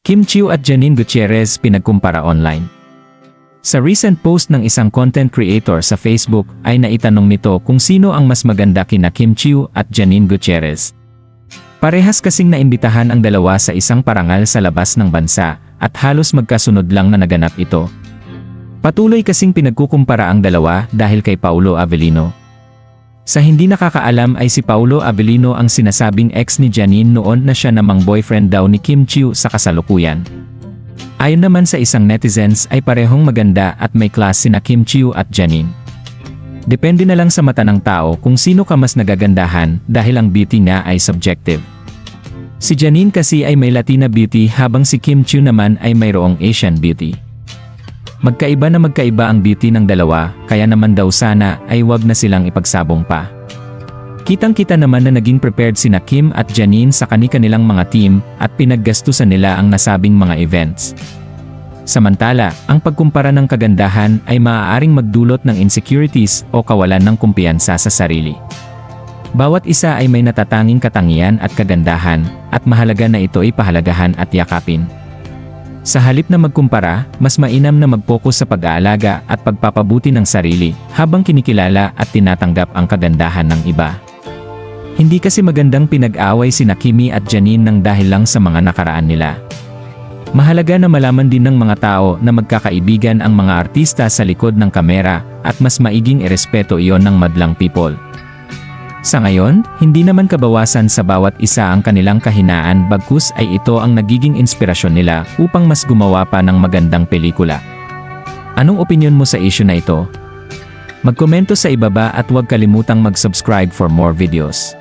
Kim Chiu at Janine Gutierrez pinagkumpara online. Sa recent post ng isang content creator sa Facebook ay naitanong nito kung sino ang mas maganda kina Kim Chiu at Janine Gutierrez. Parehas kasing naimbitahan ang dalawa sa isang parangal sa labas ng bansa at halos magkasunod lang na naganap ito. Patuloy kasing pinagkukumpara ang dalawa dahil kay Paulo Avellino. Sa hindi nakakaalam ay si Paulo Avellino ang sinasabing ex ni Janine noon na siya namang boyfriend daw ni Kim Chiu sa kasalukuyan. Ayon naman sa isang netizens ay parehong maganda at may class sina Kim Chiu at Janine. Depende na lang sa mata ng tao kung sino ka mas nagagandahan dahil ang beauty nga ay subjective. Si Janine kasi ay may Latina beauty habang si Kim Chiu naman ay mayroong Asian beauty. Magkaiba ang beauty ng dalawa, kaya naman daw sana ay wag na silang ipagsabong pa. Kitang-kita naman na naging prepared sina Kim at Janine sa kani-kanilang mga team at pinaggastusan nila ang nasabing mga events. Samantala, ang pagkumpara ng kagandahan ay maaaring magdulot ng insecurities o kawalan ng kumpiyansa sa sarili. Bawat isa ay may natatanging katangian at kagandahan, at mahalaga na ito ay pahalagahan at yakapin. Sa halip na magkumpara, mas mainam na mag-focus sa pag-aalaga at pagpapabuti ng sarili, habang kinikilala at tinatanggap ang kagandahan ng iba. Hindi kasi magandang pinag-away sina Kimi at Janine nang dahil lang sa mga nakaraan nila. Mahalaga na malaman din ng mga tao na magkakaibigan ang mga artista sa likod ng kamera, at mas maiging irespeto iyon ng madlang people. Sa ngayon, hindi naman kabawasan sa bawat isa ang kanilang kahinaan, bagkus ay ito ang nagiging inspirasyon nila upang mas gumawa pa ng magandang pelikula. Anong opinyon mo sa issue na ito? Magkomento sa ibaba at huwag kalimutang mag-subscribe for more videos.